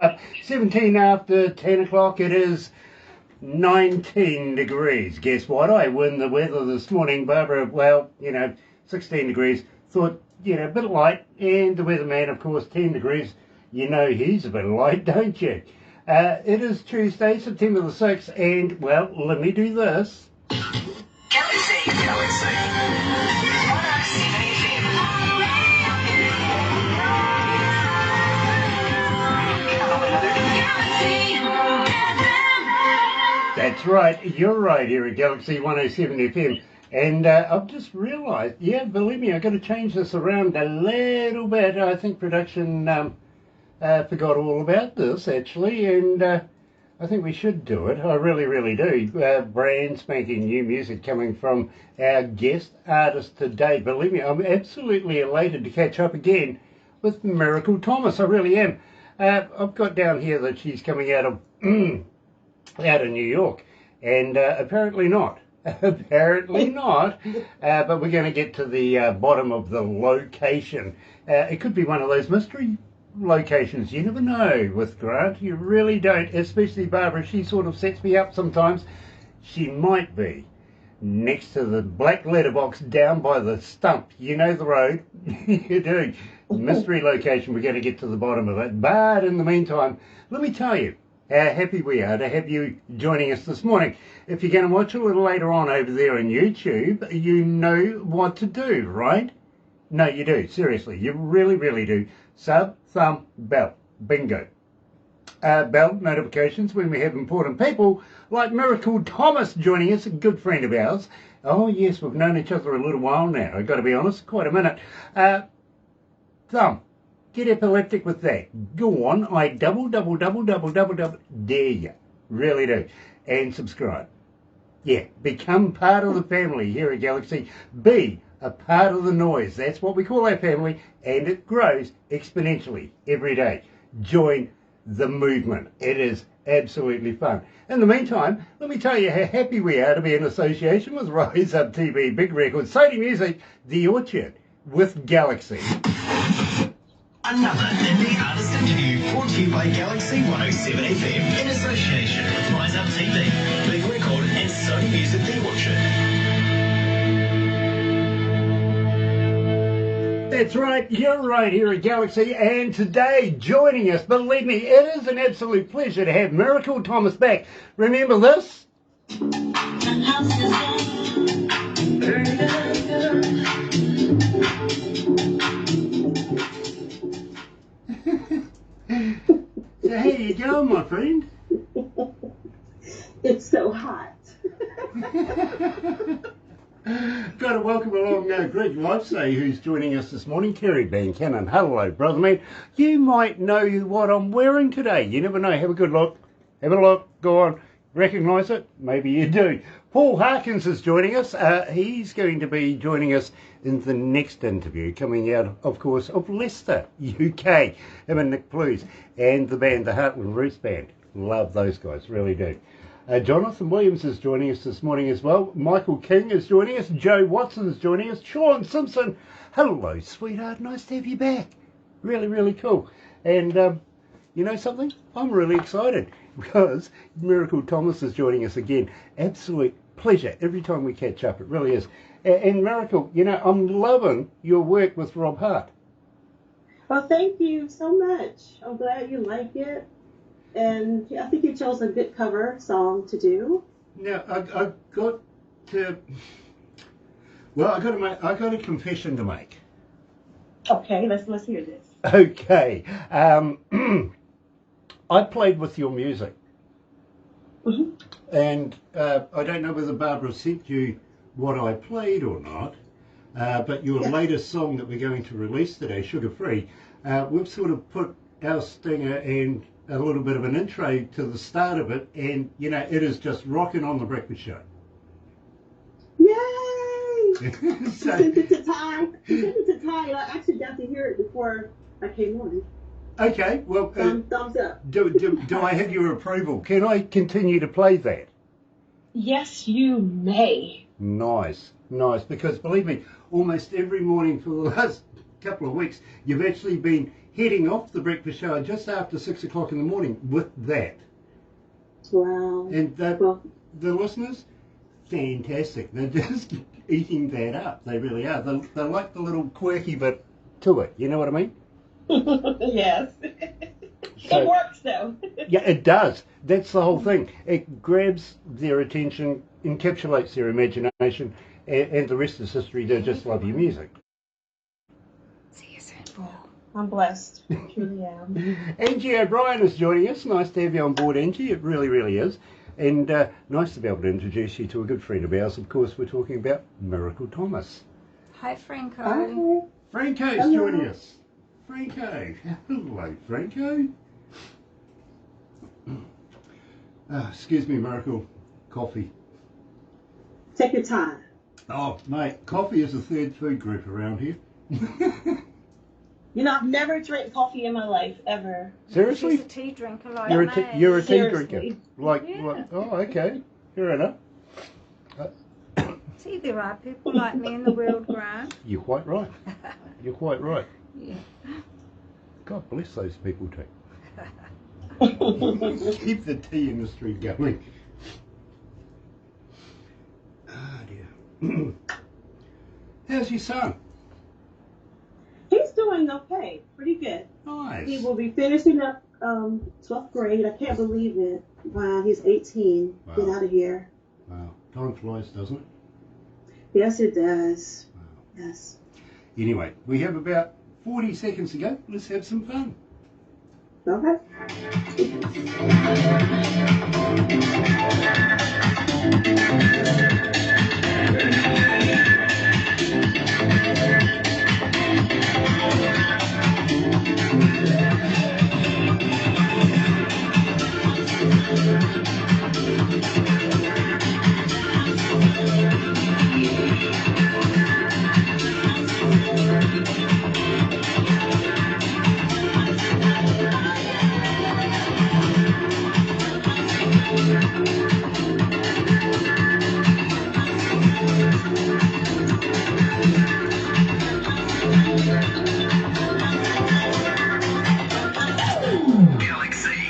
17 after 10 o'clock, it is 19 degrees. Guess what? I win the weather this morning, Barbara. Well, 16 degrees. Thought, a bit light. And the weatherman, of course, 10 degrees. You know he's a bit light, don't you? It is Tuesday, September the 6th, and, well, let me do this. That's right, you're right here at Galaxy 107 FM. And I've just realised, believe me, I've got to change this around a little bit. I think production forgot all about this, actually, and I think we should do it. I really, really do. Brand spanking new music coming from our guest artist today. Believe me, I'm absolutely elated to catch up again with Miracle Thomas. I really am. I've got down here that she's coming out of out of New York, and apparently not. Apparently not, but we're going to get to the bottom of the location. It could be one of those mystery locations. You never know with Grant. You really don't, especially Barbara. She sort of sets me up sometimes. She might be next to the black letterbox down by the stump. You know the road. You do. Mystery location. We're going to get to the bottom of it. But in the meantime, let me tell you how happy we are to have you joining us this morning. If you're going to watch a little later on over there on YouTube, you know what to do, right? No, you do. Seriously, you really, really do. Sub, thumb, bell. Bingo. Bell notifications when we have important people like Miracle Thomas joining us, a good friend of ours. Oh, yes, we've known each other a little while now. I've got to be honest, quite a minute. Thumb. Get epileptic with that. Go on. I double. Dare you. Really do. And subscribe. Yeah. Become part of the family here at Galaxy. Be a part of the noise. That's what we call our family. And it grows exponentially every day. Join the movement. It is absolutely fun. In the meantime, let me tell you how happy we are to be in association with Rise Up TV, Big Records, Sony Music, The Orchard, with Galaxy. Another indie artist interview brought to you by Galaxy 107 FM in association with Rise Up TV, Big Record and Sony Music The Orchard. That's right, you're right here at Galaxy, and today joining us, believe me, it is an absolute pleasure to have Miracle Thomas back. Remember this? So how you going, my friend? It's so hot. Got to welcome along Greg Lifesay, who's joining us this morning. Kerry Bancannon, hello, brother man. You might know what I'm wearing today. You never know. Have a good look. Have a look. Go on. Recognise it? Maybe you do. Paul Harkins is joining us. He's going to be joining us in the next interview, coming out, of course, of Leicester, UK. Him and Nick Blues and the band, the Heartland Roots Band. Love those guys, really do. Jonathan Williams is joining us this morning as well. Michael King is joining us. Joe Watson is joining us. Sean Simpson. Hello, sweetheart. Nice to have you back. Really, really cool. And you know something? I'm really excited because Miracle Thomas is joining us again. Absolute pleasure every time we catch up. It really is. And Miracle, I'm loving your work with Rob Hart. Well, thank you so much. I'm glad you like it. And I think you chose a good cover song to do. Now, I got a confession to make. Okay, let's hear this. Okay. I played with your music. Mm-hmm. And I don't know whether Barbara sent you what I played or not, but your latest song that we're going to release today, Sugar Free, we've sort of put our stinger and a little bit of an intro to the start of it, and it is just rocking on the breakfast show. Yay! So, Send it to Ty. Send it to Ty. I actually got to hear it before I came on. okay, well, Thumbs up. do I have your approval? Can I continue to play that? Yes, you may. Nice, because believe me, almost every morning for the last couple of weeks, you've actually been heading off the breakfast show just after 6 o'clock in the morning with that. Wow. And Well, the listeners, fantastic. They're just eating that up. They really are. They like the little quirky bit to it. You know what I mean? yes. So, It works though. yeah, it does. That's the whole thing. It grabs their attention, encapsulates their imagination, and the rest is history. They just love your music. See you soon, Paul. I'm blessed. Truly am. Angie O'Brien is joining us. Nice to have you on board, Angie. It really, really is. And nice to be able to introduce you to a good friend of ours. Of course, we're talking about Miracle Thomas. Hi, Franco. Hi. Franco's Hello. joining us. Franco. Hello, Franco. Excuse me, Miracle. Coffee. Take your time. Oh, mate, coffee is the third food group around here. You know, I've never drank coffee in my life, ever. Seriously? She's a tea drinker like You're me. you're a tea Seriously. drinker. Like, oh, okay. Fair enough. See, there are people like me in the world, Grant. You're quite right. You're quite right. Yeah. God bless those people too. Keep the tea industry going. Ah, dear. How's your son? He's doing okay. Pretty good. Nice. He will be finishing up 12th grade. I can't believe it. Wow, he's 18. Wow. Get out of here. Wow. Time flies, doesn't it? Yes, it does. Wow. Yes. Anyway, we have about 40 seconds to go. Let's have some fun. Okay. Galaxy.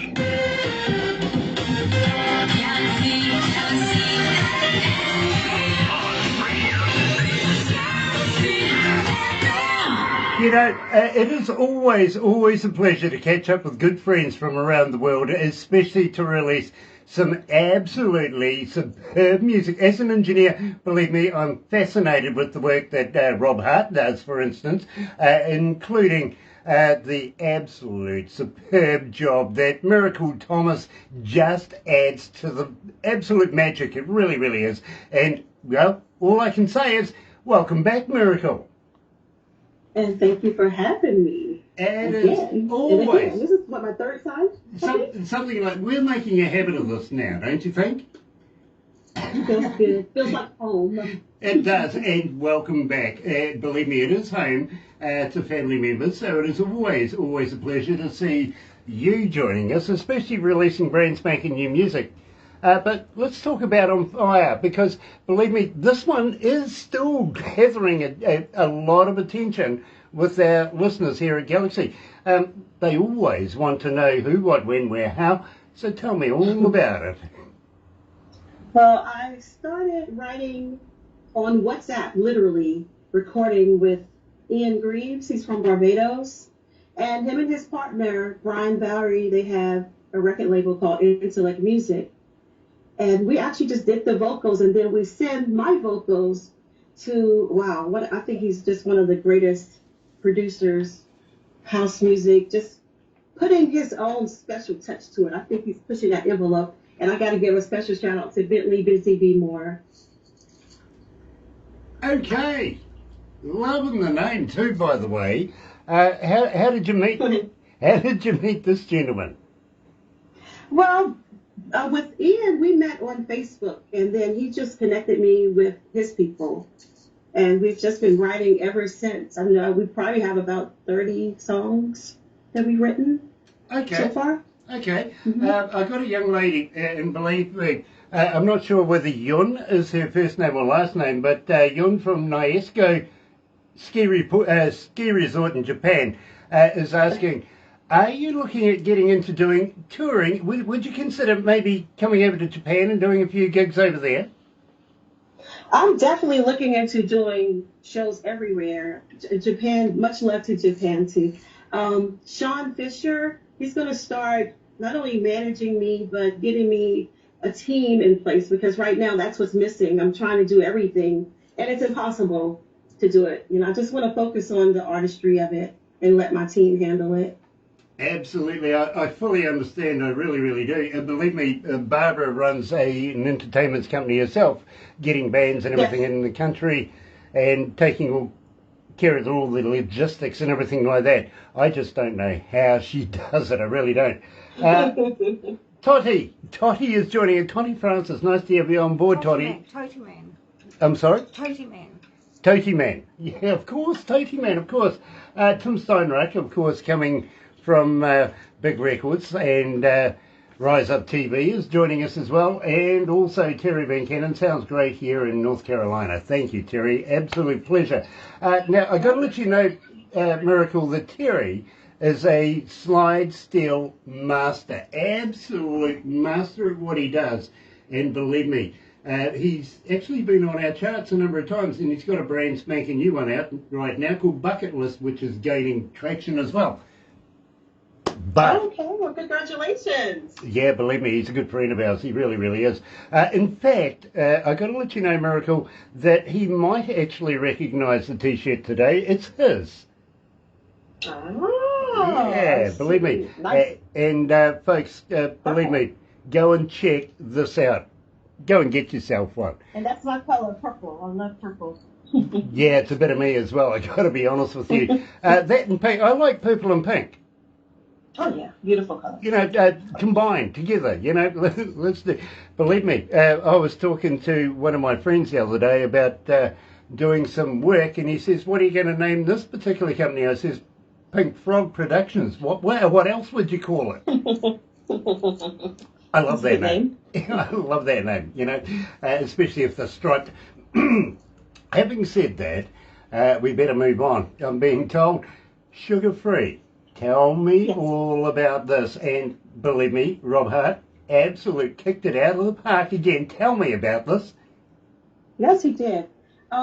You know, it is always a pleasure to catch up with good friends from around the world, especially to release some absolutely superb music. As an engineer, believe me, I'm fascinated with the work that Rob Hart does, for instance, including the absolute superb job that Miracle Thomas just adds to the absolute magic. It really, really is. And, well, all I can say is, welcome back, Miracle. And thank you for having me. And Again. it's always This is what, my third time? something like, we're making a habit of this now, don't you think? Feels good. Feels like home. It does, and welcome back. Believe me, it is home to family members, so it is always a pleasure to see you joining us, especially releasing brand spanking new music. But let's talk about On Fire, because believe me, this one is still gathering a lot of attention with our listeners here at Galaxy. They always want to know who, what, when, where, how, so tell me all about it. Well, I started writing on WhatsApp, literally recording with Ian Greaves. He's from Barbados. And him and his partner, Brian Bowery, they have a record label called Intellect Music. And we actually just did the vocals, and then we send my vocals to, I think he's just one of the greatest producers, house music, just putting his own special touch to it. I think he's pushing that envelope. And I got to give a special shout out to Bentley Busy B. Moore. Okay. Loving the name too, by the way. How did you meet? How did you meet this gentleman? Well, with Ian, we met on Facebook, and then he just connected me with his people. And we've just been writing ever since. I know we probably have about 30 songs that we've written so far. Okay. I got a young lady, and believe me, I'm not sure whether Yun is her first name or last name, but Yun from Niesco ski resort in Japan is asking, are you looking at getting into doing touring? Would you consider maybe coming over to Japan and doing a few gigs over there? I'm definitely looking into doing shows everywhere. Japan, much love to Japan too. Sean Fisher, he's going to start not only managing me, but getting me a team in place because right now that's what's missing. I'm trying to do everything and it's impossible to do it. I just want to focus on the artistry of it and let my team handle it. Absolutely, I fully understand. I really, really do. Believe me, Barbara runs an entertainment company herself, getting bands and everything Yes. in the country and taking care of all the logistics and everything like that. I just don't know how she does it. I really don't. Totty is joining us. Totty Francis, nice to have you on board, Totty. Toty Man. I'm sorry? Toty Man. Toty Man. Yeah, of course, Toty Man, of course. Tim Steinreich, of course, coming from Big Records and Rise Up TV is joining us as well. And also Terry Van Cannon. Sounds great here in North Carolina. Thank you, Terry. Absolute pleasure. Now, I've got to let you know, Miracle, that Terry is a slide steel master. Absolute master of what he does. And believe me, he's actually been on our charts a number of times, and he's got a brand spanking new one out right now called Bucket List, which is gaining traction as well. But Okay, well, congratulations. yeah, believe me, he's a good friend of ours. He really, really is. In fact, I've got to let you know, Miracle, that he might actually recognise the T-shirt today. It's his. Oh, Yeah, I believe see. me. Nice. And folks, believe me, go and check this out. Go and get yourself one. And that's my color, purple. I love purple. Yeah, it's a bit of me as well. I got to be honest with you. That and pink. I like purple and pink. Oh yeah, beautiful color. Combined together, let's do. Believe me, I was talking to one of my friends the other day about doing some work, and he says, "What are you going to name this particular company?" I says, "Pink Frog Productions." What else would you call it? I love that name. I love that name. Especially if they're striped. Having said that, we better move on. I'm being told sugar-free. Tell me all about this. And believe me, Rob Hart, absolute kicked it out of the park again. Tell me about this. Yes, he did.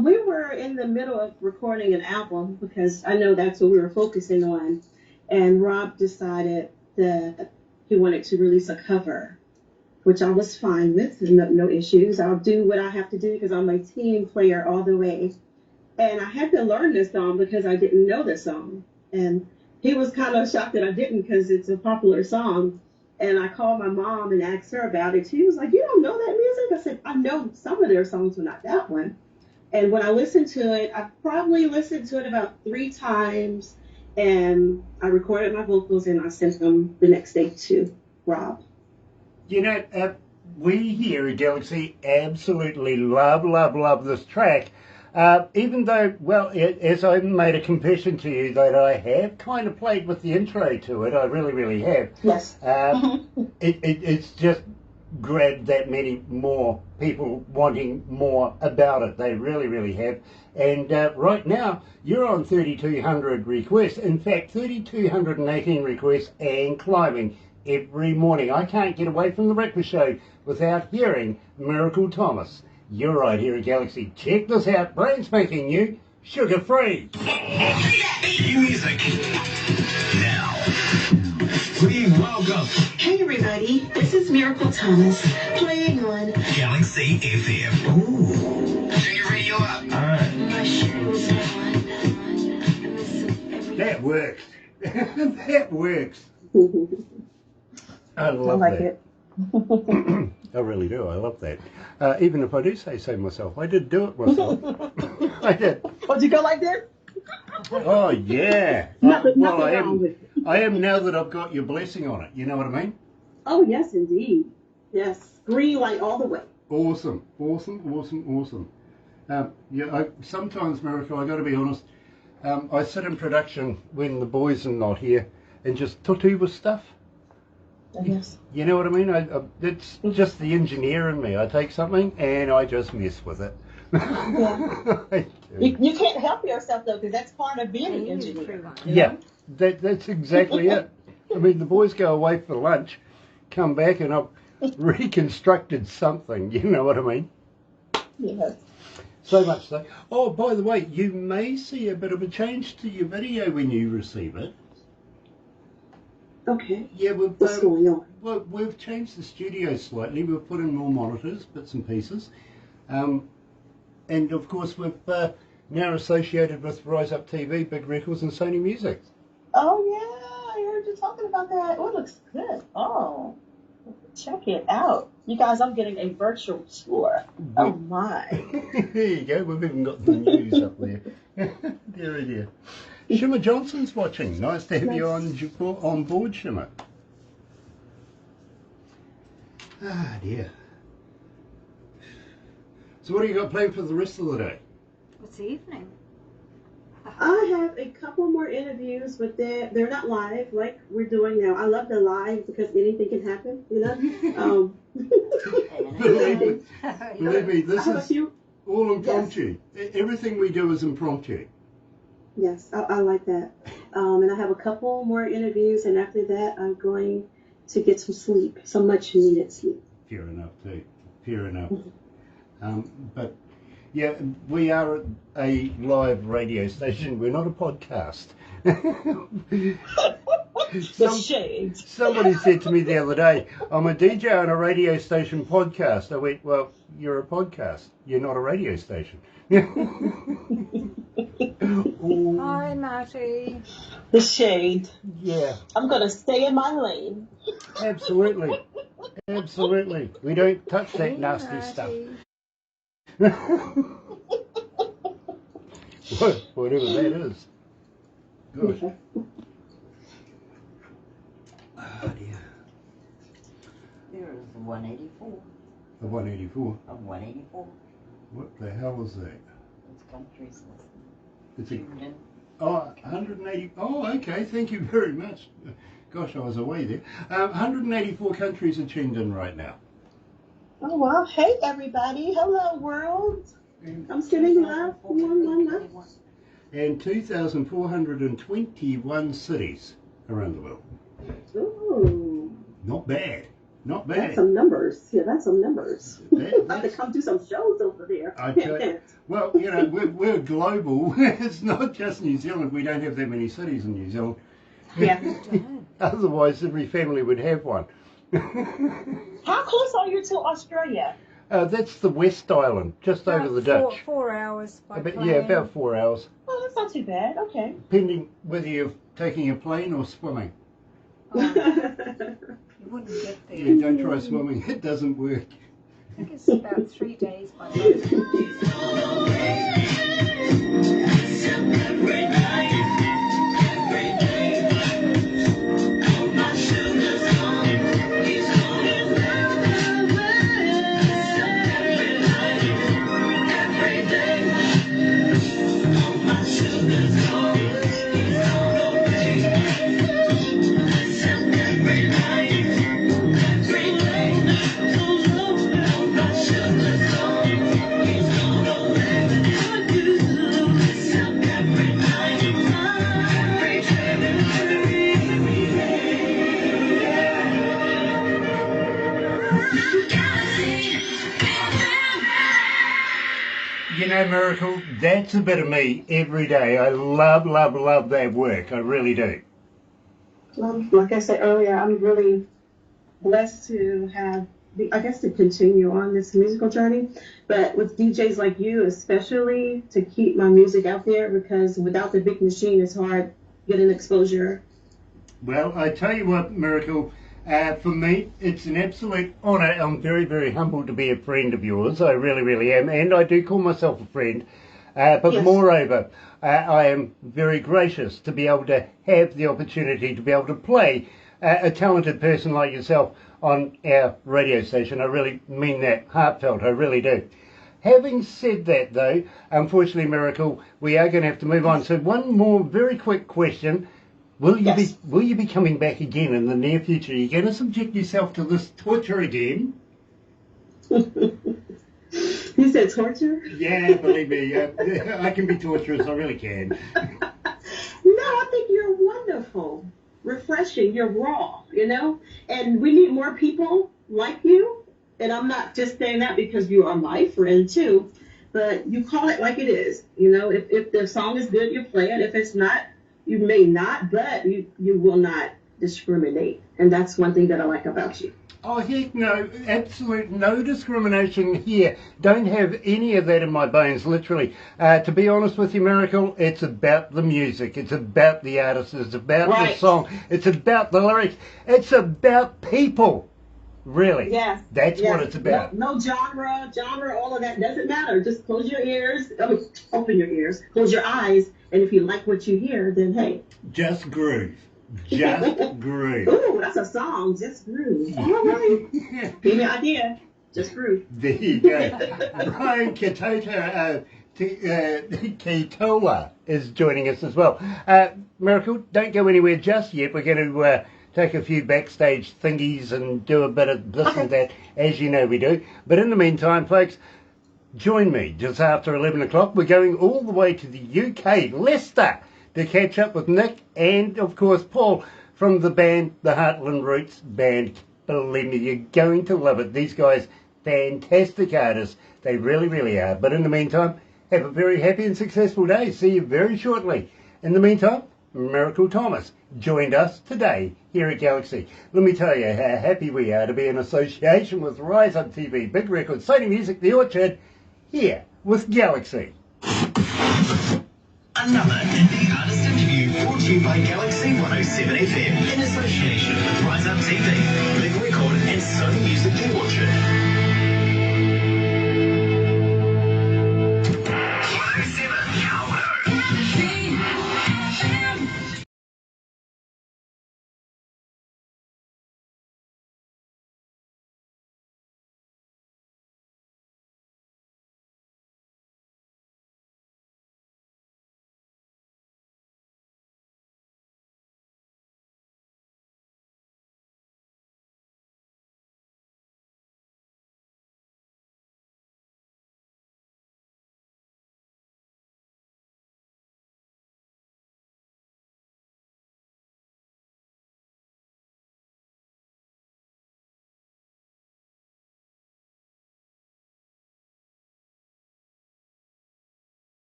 We were in the middle of recording an album because I know that's what we were focusing on. And Rob decided that he wanted to release a cover, which I was fine with, no issues. I'll do what I have to do because I'm a team player all the way. And I had to learn this song because I didn't know this song. And he was kind of shocked that I didn't because it's a popular song. And I called my mom and asked her about it. She was like, "You don't know that music?" I said, "I know some of their songs, but not that one." And when I listened to it, I probably listened to it about 3 times. And I recorded my vocals and I sent them the next day to Rob. We here at Galaxy absolutely love this track. Even though, well, as I made a confession to you that I have kind of played with the intro to it, I really, really have. Yes. It's just grabbed that many more people wanting more about it. They really, really have. And right now, you're on 3,200 requests. In fact, 3,218 requests and climbing every morning. I can't get away from the breakfast show without hearing Miracle Thomas. You're right here at Galaxy. Check this out. Brand spanking new, sugar-free. New music. Now, please welcome Hey everybody, this is Miracle Thomas playing on Galaxy FM. Ooh. Turn your radio up. All right. my shoes. That works. That works. I love like that. it. I really do. I love that. Even if I do say so myself, I did do it myself. I did. Oh, did you go like this? Oh yeah. Nothing Well, I wrong am. with it. I am now that I've got your blessing on it. You know what I mean? Oh, yes, indeed. Yes. Green light all the way. Awesome. Sometimes, Miracle, I got to be honest. I sit in production when the boys are not here and just tutu with stuff. Yes. You know what I mean? It's just the engineer in me. I take something and I just mess with it. Yeah. I You can't help yourself though, because that's part of being an You engineer. free one. you Yeah, know? that's exactly it. I mean, the boys go away for lunch, come back, and I've reconstructed something. You know what I mean? Yes. So much so. Oh, by the way, you may see a bit of a change to your video when you receive it. Okay. Yeah, What's going on? well, we've changed the studio slightly. We've put in more monitors, bits and pieces. And of course, we've now associated with Rise Up TV, Big Records, and Sony Music. Oh yeah, I heard you talking about that. Oh, it looks good. Oh, check it out. You guys, I'm getting a virtual tour. Oh my. There you go. We've even got the news up there. Dear, dear. Shimmer Johnson's watching. Nice to have you on board, Shimmer. Ah, dear. So what do you got planned for the rest of the day? It's evening. I have a couple more interviews, but they're not live like we're doing now. I love the live because anything can happen, you know. Believe me, this I have a is few. all impromptu. Everything we do is impromptu. Yes, I like that. And I have a couple more interviews, and after that, I'm going to get some sleep, some much needed sleep. Fair enough, too. Fair enough. But yeah, we are a live radio station. We're not a podcast. The shade. Somebody said to me the other day, I'm a DJ on a radio station podcast. I went, well, you're a podcast. You're not a radio station. Hi, Matty. The shade. Yeah, I'm going to stay in my lane. absolutely. Absolutely. We don't touch that Hey, nasty stuff. Matty. Whatever that is. Gosh. Oh dear. There is the 184. The 184. A 184. What the hell is that? It's countries It's a, tuned in. oh, 180. Oh, okay. Thank you very much. Gosh, I was away there. 184 countries are tuned in right now. Oh, wow. Hey, everybody. Hello, world. I'm sitting live. And 2,421 cities around the world. Ooh. Not bad. Not That's bad. some numbers. Yeah, that's some numbers. I have to That's, come do some shows over there. okay. Well, you know, we're global. It's not just New Zealand. We don't have that many cities in New Zealand. Yeah. Otherwise, every family would have one. How close are you to Australia? That's the West Island, just over the Dutch. 4 hours by plane. Yeah, about 4 hours, Oh, that's not too bad. Okay. depending whether you're taking a plane or swimming. You wouldn't get there. Yeah, don't try swimming. It doesn't work. I think it's about 3 days by boat. You know, Miracle, that's a bit of me every day. I love, love, love that work. I really do. Well, like I said earlier, I'm really blessed to have, I guess, to continue on this musical journey. But with DJs like you, especially, to keep my music out there, because without the big machine, it's hard getting exposure. Well, I tell you what, Miracle, for me, it's an absolute honour. I'm very, very humbled to be a friend of yours. I really, really am. And I do call myself a friend. But Yes. moreover, I am very gracious to be able to have the opportunity to be able to play a talented person like yourself on our radio station. I really mean that, heartfelt, I really do. Having said that, though, unfortunately, Miracle, we are going to have to move on. So one more very quick question. Will you Yes. be coming back again in the near future? Are you going to subject yourself to this torture again? You said torture? Yeah, believe me, I can be torturous. I really can. No, I think you're wonderful, refreshing. You're raw, you know? And we need more people like you. And I'm not just saying that because you are my friend, too. But you call it like it is. You know, if the song is good, you play it. If it's not, you may not, but you will not discriminate. And that's one thing that I like about you. Oh, heck no, absolute no discrimination here. Don't have any of that in my bones, literally. To be honest with you, Miracle, it's about the music. It's about the artist. It's about the song. It's about the lyrics. It's about people. Really. Yes. That's what it's about. No genre, all of that doesn't matter. Just close your ears. Open your ears. Close your eyes. And if you like what you hear, then hey. Just groove. Just groove. Ooh, that's a song. Just groove. All right. Give me an idea. Just groove. There you go. Ryan Katoa is joining us as well. Miracle, don't go anywhere just yet. We're going to take a few backstage thingies and do a bit of this and that, as you know we do. But in the meantime, folks, join me just after 11 o'clock. We're going all the way to the UK, Leicester, to catch up with Nick and, of course, Paul from the band, the Heartland Roots Band. Believe me, you're going to love it. These guys, fantastic artists. They really, really are. But in the meantime, have a very happy and successful day. See you very shortly. In the meantime, Miracle Thomas joined us today here at Galaxy. Let me tell you how happy we are to be in association with Rise Up TV, Big Record, Sony Music, The Orchard, here with Galaxy. Another indie artist interview brought to you by Galaxy 107 FM in association with Rise Up TV, Big Record and Sony Music The Orchard.